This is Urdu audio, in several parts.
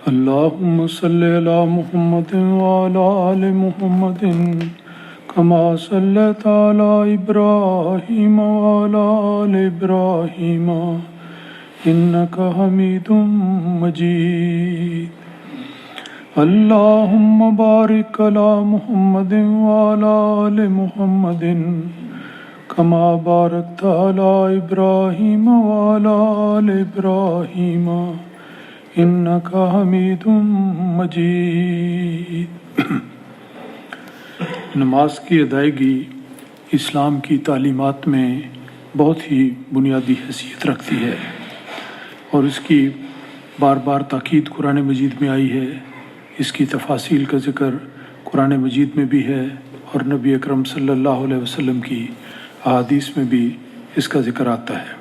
اللهم صل على محمد وعلى آل محمد كما صليت على إبراهيم وعلى آل إبراهيم إنك حميد مجيد. اللهم بارك على محمد وعلى آل محمد كما باركت على إبراهيم وعلى آل إبراهيم إنك حميد مجيد. نماز کی ادائیگی اسلام کی تعلیمات میں بہت ہی بنیادی حیثیت رکھتی ہے اور اس کی بار بار تاکید قرآن مجید میں آئی ہے. اس کی تفاصیل کا ذکر قرآن مجید میں بھی ہے اور نبی اکرم صلی اللہ علیہ وسلم کی احادیث میں بھی اس کا ذکر آتا ہے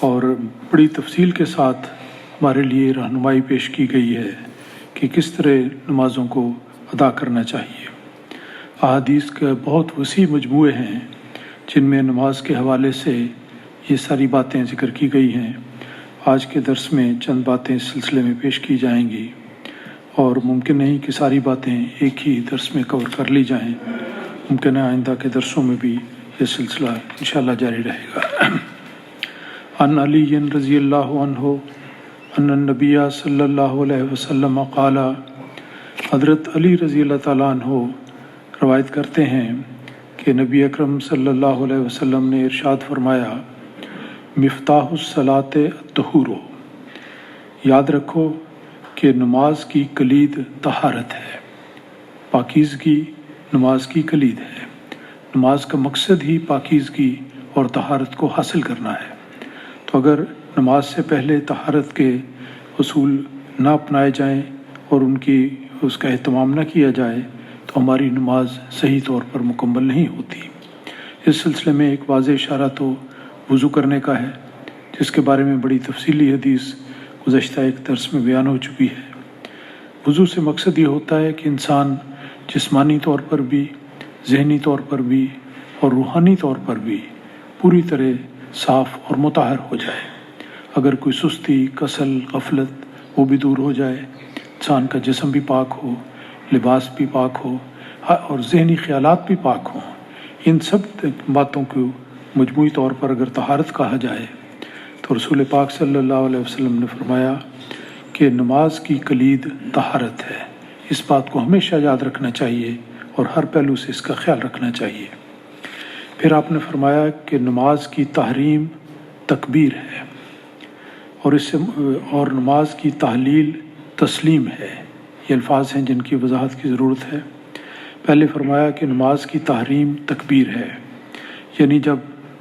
اور بڑی تفصیل کے ساتھ ہمارے لیے رہنمائی پیش کی گئی ہے کہ کس طرح نمازوں کو ادا کرنا چاہیے. احادیث کے بہت وسیع مجموعے ہیں جن میں نماز کے حوالے سے یہ ساری باتیں ذکر کی گئی ہیں. آج کے درس میں چند باتیں اس سلسلے میں پیش کی جائیں گی اور ممکن نہیں کہ ساری باتیں ایک ہی درس میں کور کر لی جائیں. ممکن ہے آئندہ کے درسوں میں بھی یہ سلسلہ انشاءاللہ جاری رہے گا. عن علی رضی اللہ عنہ ان النبی صلی اللہ علیہ وسلم قال، حضرت علی رضی اللہ تعالیٰ عنہ روایت کرتے ہیں کہ نبی اکرم صلی اللہ علیہ وسلم نے ارشاد فرمایا، مفتاح الصلاۃ الطہور، یاد رکھو کہ نماز کی کلید طہارت ہے. پاکیزگی نماز کی کلید ہے. نماز کا مقصد ہی پاکیزگی اور طہارت کو حاصل کرنا ہے. تو اگر نماز سے پہلے طہارت کے اصول نہ اپنائے جائیں اور اس کا اہتمام نہ کیا جائے تو ہماری نماز صحیح طور پر مکمل نہیں ہوتی. اس سلسلے میں ایک واضح اشارہ تو وضو کرنے کا ہے جس کے بارے میں بڑی تفصیلی حدیث گزشتہ ایک درس میں بیان ہو چکی ہے. وضو سے مقصد یہ ہوتا ہے کہ انسان جسمانی طور پر بھی، ذہنی طور پر بھی اور روحانی طور پر بھی پوری طرح صاف اور مطہر ہو جائے. اگر کوئی سستی، کسل، غفلت وہ بھی دور ہو جائے، انسان کا جسم بھی پاک ہو، لباس بھی پاک ہو اور ذہنی خیالات بھی پاک ہوں. ان سب باتوں کو مجموعی طور پر اگر طہارت کہا جائے تو رسول پاک صلی اللہ علیہ وسلم نے فرمایا کہ نماز کی کلید طہارت ہے. اس بات کو ہمیشہ یاد رکھنا چاہیے اور ہر پہلو سے اس کا خیال رکھنا چاہیے. پھر آپ نے فرمایا کہ نماز کی تحریم تکبیر ہے اور نماز کی تحلیل تسلیم ہے. یہ الفاظ ہیں جن کی وضاحت کی ضرورت ہے. پہلے فرمایا کہ نماز کی تحریم تکبیر ہے، یعنی جب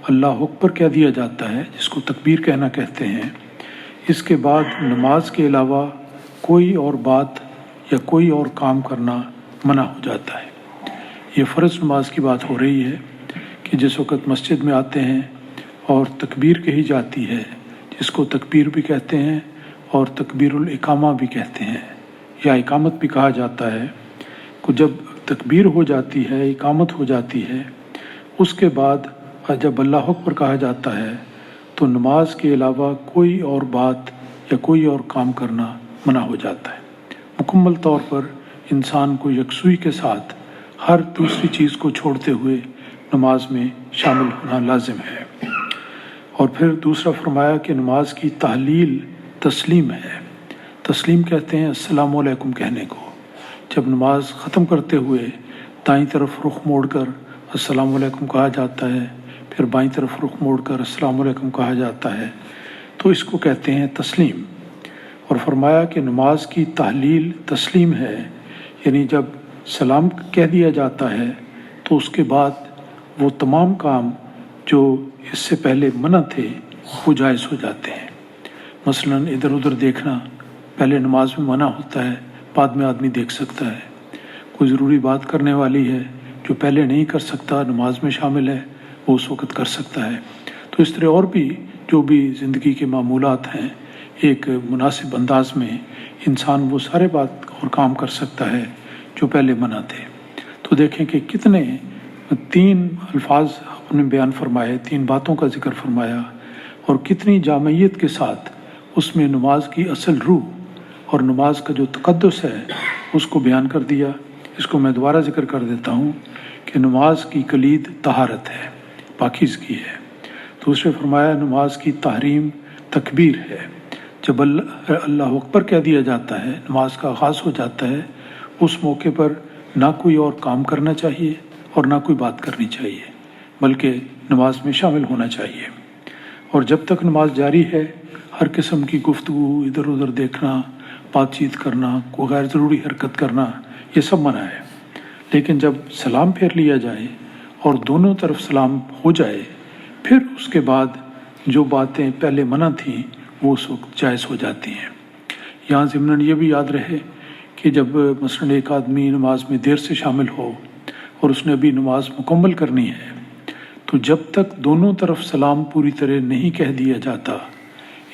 اللہ اکبر کہہ دیا جاتا ہے جس کو تکبیر کہنا کہتے ہیں، اس کے بعد نماز کے علاوہ کوئی اور بات یا کوئی اور کام کرنا منع ہو جاتا ہے. یہ فرض نماز کی بات ہو رہی ہے کہ جس وقت مسجد میں آتے ہیں اور تکبیر کہی جاتی ہے، جس کو تکبیر بھی کہتے ہیں اور تکبیر الاقامہ بھی کہتے ہیں یا اقامت بھی کہا جاتا ہے، کہ جب تکبیر ہو جاتی ہے، اقامت ہو جاتی ہے، اس کے بعد جب اللہ اکبر کہا جاتا ہے تو نماز کے علاوہ کوئی اور بات یا کوئی اور کام کرنا منع ہو جاتا ہے. مکمل طور پر انسان کو یکسوئی کے ساتھ ہر دوسری چیز کو چھوڑتے ہوئے نماز میں شامل ہونا لازم ہے. اور پھر دوسرا فرمایا کہ نماز کی تحلیل تسلیم ہے. تسلیم کہتے ہیں السلام علیکم کہنے کو. جب نماز ختم کرتے ہوئے دائیں طرف رخ موڑ کر السلام علیکم کہا جاتا ہے، پھر بائیں طرف رخ موڑ کر السلام علیکم کہا جاتا ہے، تو اس کو کہتے ہیں تسلیم. اور فرمایا کہ نماز کی تحلیل تسلیم ہے، یعنی جب سلام کہہ دیا جاتا ہے تو اس کے بعد وہ تمام کام جو اس سے پہلے منع تھے وہ جائز ہو جاتے ہیں. مثلا ادھر ادھر دیکھنا پہلے نماز میں منع ہوتا ہے، بعد میں آدمی دیکھ سکتا ہے. کوئی ضروری بات کرنے والی ہے جو پہلے نہیں کر سکتا، نماز میں شامل ہے، وہ اس وقت کر سکتا ہے. تو اس طرح اور بھی جو بھی زندگی کے معمولات ہیں، ایک مناسب انداز میں انسان وہ سارے بات اور کام کر سکتا ہے جو پہلے منع تھے. تو دیکھیں کہ کتنے 3 الفاظ نے بیان فرمائے، 3 باتوں کا ذکر فرمایا اور کتنی جامعیت کے ساتھ اس میں نماز کی اصل روح اور نماز کا جو تقدس ہے اس کو بیان کر دیا۔ اس کو میں دوبارہ ذکر کر دیتا ہوں کہ نماز کی کلید طہارت ہے، پاکیزگی ہے۔ دوسرے فرمایا نماز کی تحریم تکبیر ہے۔ جب اللہ اکبر کہہ دیا جاتا ہے، نماز کا آغاز ہو جاتا ہے، اس موقع پر نہ کوئی اور کام کرنا چاہیے اور نہ کوئی بات کرنی چاہیے، بلکہ نماز میں شامل ہونا چاہیے۔ اور جب تک نماز جاری ہے، ہر قسم کی گفتگو، ادھر ادھر دیکھنا، بات چیت کرنا، کوئی غیر ضروری حرکت کرنا، یہ سب منع ہے۔ لیکن جب سلام پھیر لیا جائے اور دونوں طرف سلام ہو جائے، پھر اس کے بعد جو باتیں پہلے منع تھیں وہ اس وقت جائز ہو جاتی ہیں۔ یہاں ضمناً یہ بھی یاد رہے کہ جب مثلاً ایک آدمی نماز میں دیر سے شامل ہو اور اس نے ابھی نماز مکمل کرنی ہے، تو جب تک دونوں طرف سلام پوری طرح نہیں کہہ دیا جاتا،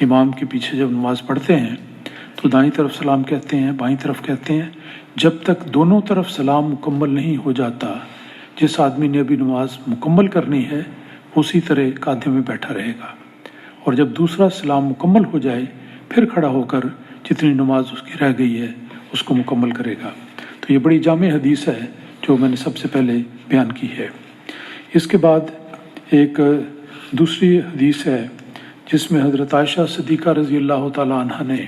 امام کے پیچھے جب نماز پڑھتے ہیں تو دائیں طرف سلام کہتے ہیں، بائیں طرف کہتے ہیں، جب تک دونوں طرف سلام مکمل نہیں ہو جاتا، جس آدمی نے ابھی نماز مکمل کرنی ہے اسی طرح قاعدے میں بیٹھا رہے گا، اور جب دوسرا سلام مکمل ہو جائے پھر کھڑا ہو کر جتنی نماز اس کی رہ گئی ہے اس کو مکمل کرے گا۔ تو یہ بڑی جامع حدیث ہے جو میں نے سب سے پہلے بیان کی ہے۔ اس کے بعد ایک دوسری حدیث ہے جس میں حضرت عائشہ صدیقہ رضی اللہ تعالیٰ عنہ نے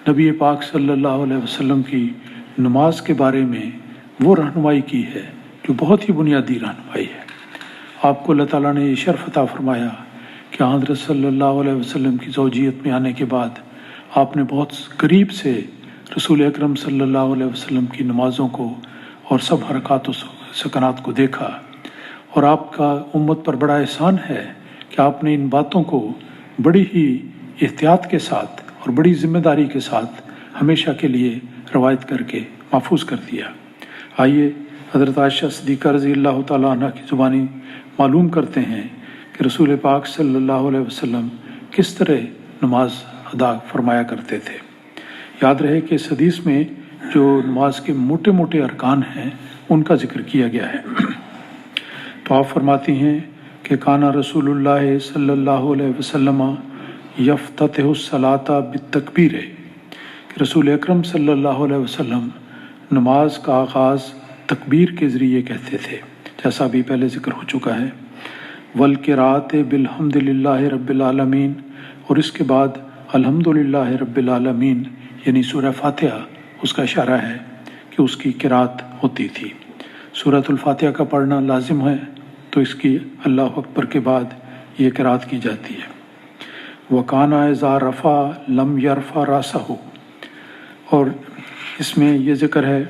نبی پاک صلی اللہ علیہ وسلم کی نماز کے بارے میں وہ رہنمائی کی ہے جو بہت ہی بنیادی رہنمائی ہے۔ آپ کو اللہ تعالیٰ نے یہ شرف عطا فرمایا کہ حضرت صلی اللہ علیہ وسلم کی زوجیت میں آنے کے بعد آپ نے بہت قریب سے رسول اکرم صلی اللہ علیہ وسلم کی نمازوں کو اور سب حرکات و سکنات کو دیکھا، اور آپ کا امت پر بڑا احسان ہے کہ آپ نے ان باتوں کو بڑی ہی احتیاط کے ساتھ اور بڑی ذمہ داری کے ساتھ ہمیشہ کے لیے روایت کر کے محفوظ کر دیا۔ آئیے حضرت عائشہ صدیقہ رضی اللہ تعالیٰ عنہ کی زبانی معلوم کرتے ہیں کہ رسول پاک صلی اللہ علیہ وسلم کس طرح نماز ادا فرمایا کرتے تھے۔ یاد رہے کہ اس حدیث میں جو نماز کے موٹے موٹے ارکان ہیں ان کا ذکر کیا گیا ہے۔ تو آپ فرماتی ہیں کہ کانا رسول اللہ صلی اللہ علیہ وسلم یفتتح الصلاۃ بالتکبیر، کہ رسول اکرم صلی اللہ علیہ وسلم نماز کا آغاز تکبیر کے ذریعے کہتے تھے، جیسا بھی پہلے ذکر ہو چکا ہے۔ والقراءۃ بالحمد للہ رب العالمین، اور اس کے بعد الحمد للہ رب العالمین یعنی سورہ فاتحہ اس کا اشارہ ہے کہ اس کی قرات ہوتی تھی۔ سورۃ الفاتحہ کا پڑھنا لازم ہے، تو اس کی اللہ اکبر کے بعد یہ قرات کی جاتی ہے۔ وَكَانَ إِذَا رَفَعَ لَمْ يَرْفَعْ رَأْسَهُ، اور اس میں یہ ذکر ہے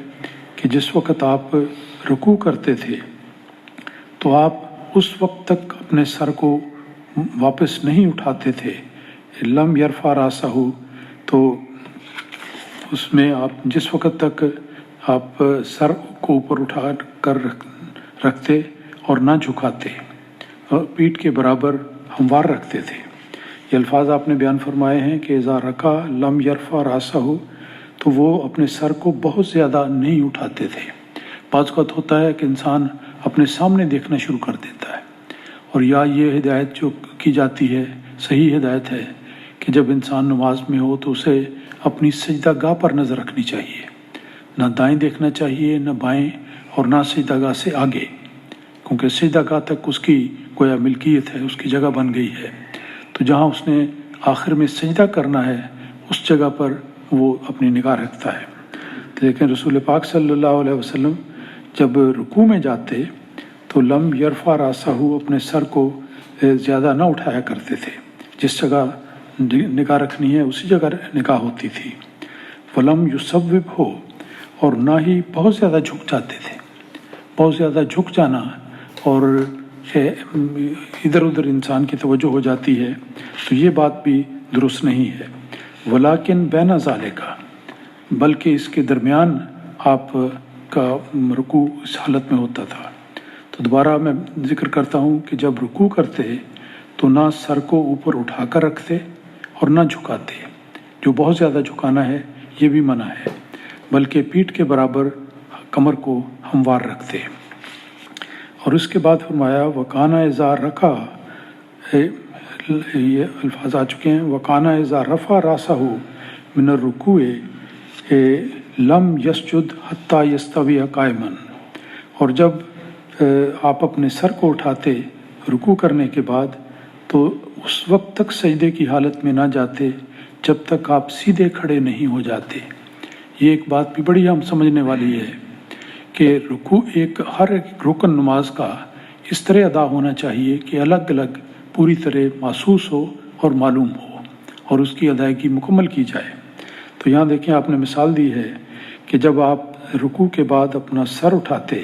کہ جس وقت آپ رکوع کرتے تھے تو آپ اس وقت تک اپنے سر کو واپس نہیں اٹھاتے تھے۔ لم یرفع راسہ، تو اس میں آپ جس وقت تک آپ سر کو اوپر اٹھا کر رکھتے اور نہ جھکاتے، اور پیٹھ کے برابر ہموار رکھتے تھے۔ یہ الفاظ آپ نے بیان فرمائے ہیں کہ اذا رکع لم یرفع راسہ، تو وہ اپنے سر کو بہت زیادہ نہیں اٹھاتے تھے۔ بعض وقت ہوتا ہے کہ انسان اپنے سامنے دیکھنا شروع کر دیتا ہے، اور یا یہ ہدایت جو کی جاتی ہے صحیح ہدایت ہے کہ جب انسان نماز میں ہو تو اسے اپنی سجدہ گاہ پر نظر رکھنی چاہیے، نہ دائیں دیکھنا چاہیے نہ بائیں، اور نہ سجدہ گاہ سے آگے، کیونکہ سجدہ گاہ تک اس کی گویا ملکیت ہے، اس کی جگہ بن گئی ہے۔ تو جہاں اس نے آخر میں سجدہ کرنا ہے اس جگہ پر وہ اپنی نگاہ رکھتا ہے۔ لیکن رسول پاک صلی اللہ علیہ وسلم جب رکوع میں جاتے تو لم یرفع راسہ، اپنے سر کو زیادہ نہ اٹھایا کرتے تھے، جس جگہ نگاہ رکھنی ہے اسی جگہ نگاہ ہوتی تھی۔ ولم یصوب ہو، اور نہ ہی بہت زیادہ جھک جاتے تھے۔ بہت زیادہ جھک جانا اور ادھر ادھر انسان کی توجہ ہو جاتی ہے، تو یہ بات بھی درست نہیں ہے۔ ولیکن بین ذالک، بلکہ اس کے درمیان آپ کا رکوع اس حالت میں ہوتا تھا۔ تو دوبارہ میں ذکر کرتا ہوں کہ جب رکوع کرتے تو نہ سر کو اوپر اٹھا کر رکھتے اور نہ جھکاتے، جو بہت زیادہ جھکانا ہے یہ بھی منع ہے، بلکہ پیٹھ کے برابر کمر کو ہموار رکھتے۔ اور اس کے بعد فرمایا وَكَانَ إِذَا رَكَعَ، یہ الفاظ آ چکے ہیں، وَكَانَ إِذَا رَفَعَ رَأْسَهُ مِنَ الرُّكُوعِ لم یسجد حتی یستوی قائمن، اور جب آپ اپنے سر کو اٹھاتے رکوع کرنے کے بعد تو اس وقت تک سجدے کی حالت میں نہ جاتے جب تک آپ سیدھے کھڑے نہیں ہو جاتے۔ یہ ایک بات بھی بڑی ہم سمجھنے والی ہے کہ رکوع ہر ایک رکن نماز کا اس طرح ادا ہونا چاہیے کہ الگ الگ پوری طرح محسوس ہو اور معلوم ہو اور اس کی ادائیگی مکمل کی جائے۔ تو یہاں دیکھیں آپ نے مثال دی ہے کہ جب آپ رکوع کے بعد اپنا سر اٹھاتے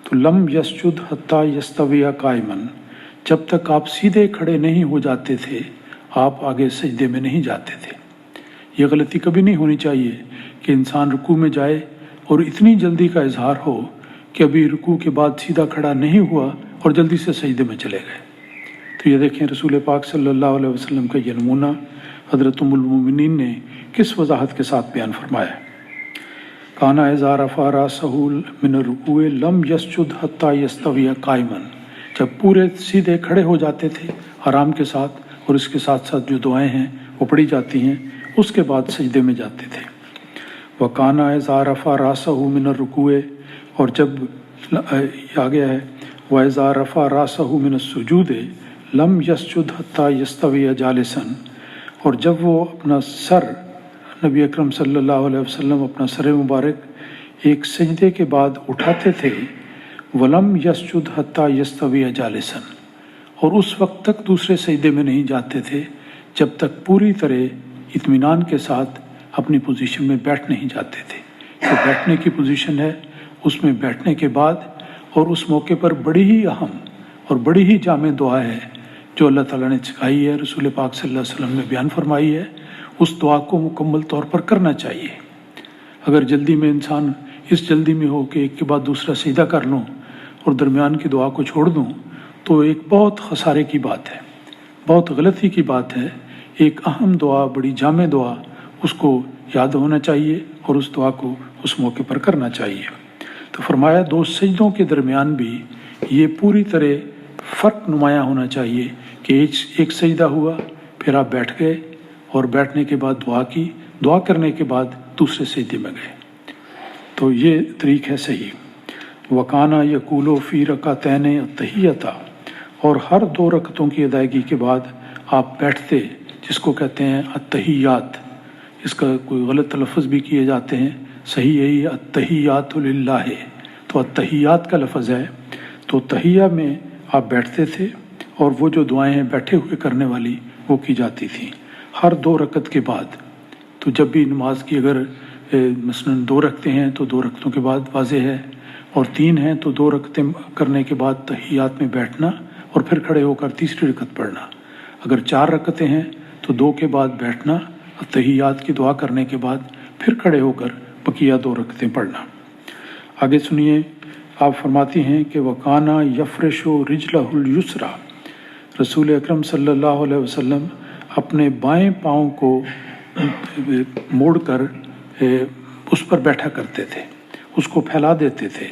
تو لم یسجد حتی یستوی قائمن، جب تک آپ سیدھے کھڑے نہیں ہو جاتے تھے آپ آگے سجدے میں نہیں جاتے تھے۔ یہ غلطی کبھی نہیں ہونی چاہیے کہ انسان رکوع میں جائے اور اتنی جلدی کا اظہار ہو کہ ابھی رکوع کے بعد سیدھا کھڑا نہیں ہوا اور جلدی سے سجدے میں چلے گئے۔ تو یہ دیکھیں رسول پاک صلی اللہ علیہ وسلم کا یہ نمونہ حضرت ام المومنین نے کس وضاحت کے ساتھ بیان فرمایا۔ کانا اذا رفع راسہ من الرکوع لم یسجد حتی یستوی قائما، جب پورے سیدھے کھڑے ہو جاتے تھے آرام کے ساتھ، اور اس کے ساتھ ساتھ جو دعائیں ہیں وہ پڑھی جاتی ہیں، اس کے بعد سجدے میں جاتے تھے۔ وکانا اذا رفع راسہ من الرکوع، اور جب آ گیا ہے وَإِذَا رَفَعَ رَأْسَهُ مِنَ السُّجُودِ لَمْ يَسْجُدْ حَتَّى يَسْتَوِيَ جَالِسًا، اور جب وہ اپنا سر نبی اکرم صلی اللہ علیہ وسلم اپنا سر مبارک ایک سجدے کے بعد اٹھاتے تھے وَلَمْ يَسْجُدْ حَتَّى يَسْتَوِيَ جَالِسًا، اور اس وقت تک دوسرے سجدے میں نہیں جاتے تھے جب تک پوری طرح اطمینان کے ساتھ اپنی پوزیشن میں بیٹھ نہیں جاتے تھے۔ جو بیٹھنے کی پوزیشن ہے اس میں بیٹھنے کے بعد اور اس موقع پر بڑی ہی اہم اور بڑی ہی جامع دعا ہے جو اللہ تعالیٰ نے سکھائی ہے، رسول پاک صلی اللہ علیہ وسلم نے بیان فرمائی ہے، اس دعا کو مکمل طور پر کرنا چاہیے۔ اگر جلدی میں انسان اس جلدی میں ہو کہ ایک کے بعد دوسرا سجدہ کر لوں اور درمیان کی دعا کو چھوڑ دوں تو ایک بہت خسارے کی بات ہے، بہت غلطی کی بات ہے۔ ایک اہم دعا، بڑی جامع دعا، اس کو یاد ہونا چاہیے اور اس دعا کو اس موقع پر کرنا چاہیے۔ تو فرمایا دو سجدوں کے درمیان بھی یہ پوری طرح فرق نمایاں ہونا چاہیے کہ ایک سجدہ ہوا پھر آپ بیٹھ گئے اور بیٹھنے کے بعد دعا کی، دعا کرنے کے بعد دوسرے سجدے میں گئے، تو یہ طریق ہے صحیح۔ وکانا یقول فی رکعتین التحیۃ، اور ہر دو رکعتوں کی ادائیگی کے بعد آپ بیٹھتے، جس کو کہتے ہیں التحیات، اس کا کوئی غلط تلفظ بھی کیے جاتے ہیں، صحیح یہی التحیات للہ، تو التحیات کا لفظ ہے، تو تحیہ میں آپ بیٹھتے تھے اور وہ جو دعائیں ہیں بیٹھے ہوئے کرنے والی وہ کی جاتی تھیں ہر دو رکعت کے بعد۔ تو جب بھی نماز کی اگر مثلاً 2 رکعتیں ہیں تو 2 رکعتوں کے بعد واضح ہے، اور 3 ہیں تو 2 رکعتیں کرنے کے بعد تحیات میں بیٹھنا اور پھر کھڑے ہو کر تیسری رکعت پڑھنا۔ اگر 4 رکعتیں ہیں تو 2 کے بعد بیٹھنا، تحیات کی دعا کرنے کے بعد پھر کھڑے ہو کر بقیہ 2 رکعتیں پڑھنا۔ آگے سنیے، آپ فرماتی ہیں کہ وَقَانَ يَفْرِشُ رِجْلَهُ الْيُسْرَى، رسول اکرم صلی اللہ علیہ وسلم اپنے بائیں پاؤں کو موڑ کر اس پر بیٹھا کرتے تھے، اس کو پھیلا دیتے تھے،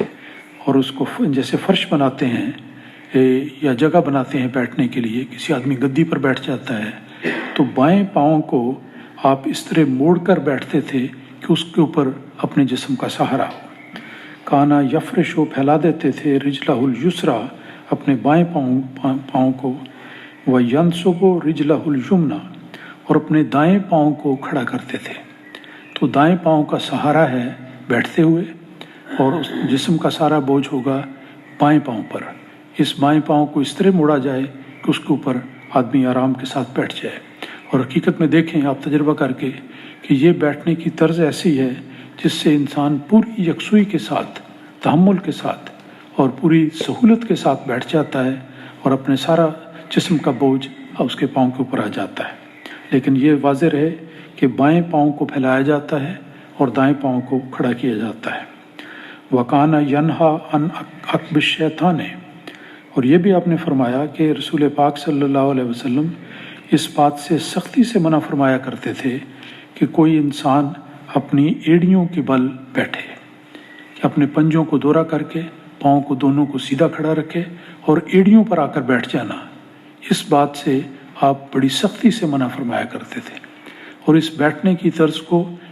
اور اس کو جیسے فرش بناتے ہیں یا جگہ بناتے ہیں بیٹھنے کے لیے، کسی آدمی گدی پر بیٹھ جاتا ہے تو بائیں پاؤں کو آپ اس طرح موڑ کر بیٹھتے تھے کہ اس کے اوپر اپنے جسم کا سہارا ہو۔ کانا یفرش، پھیلا دیتے تھے، رجلہ الیسریٰ، اپنے بائیں پاؤں کو، وینصب رجلہ الیمنیٰ، اور اپنے دائیں پاؤں کو کھڑا کرتے تھے۔ تو دائیں پاؤں کا سہارا ہے بیٹھتے ہوئے، اور اس جسم کا سارا بوجھ ہوگا بائیں پاؤں پر۔ اس بائیں پاؤں کو اس طرح موڑا جائے کہ اس کے اوپر آدمی آرام کے ساتھ بیٹھ جائے۔ اور حقیقت میں دیکھیں آپ تجربہ کر کے کہ یہ بیٹھنے کی طرز ایسی ہے جس سے انسان پوری یکسوئی کے ساتھ، تحمل کے ساتھ اور پوری سہولت کے ساتھ بیٹھ جاتا ہے، اور اپنے سارا جسم کا بوجھ اس کے پاؤں کے اوپر آ جاتا ہے۔ لیکن یہ واضح رہے کہ بائیں پاؤں کو پھیلایا جاتا ہے اور دائیں پاؤں کو کھڑا کیا جاتا ہے۔ وَقَانَ يَنْهَا عَنْ عَقْبِ الشَّيْطَانِ، اور یہ بھی آپ نے فرمایا کہ رسول پاک صلی اللہ علیہ وسلم اس بات سے سختی سے منع فرمایا کرتے تھے کہ کوئی انسان اپنی ایڑیوں کے بل بیٹھے، کہ اپنے پنجوں کو دورہ کر کے پاؤں کو دونوں کو سیدھا کھڑا رکھے اور ایڑیوں پر آ کر بیٹھ جانا، اس بات سے آپ بڑی سختی سے منع فرمایا کرتے تھے۔ اور اس بیٹھنے کی طرز کو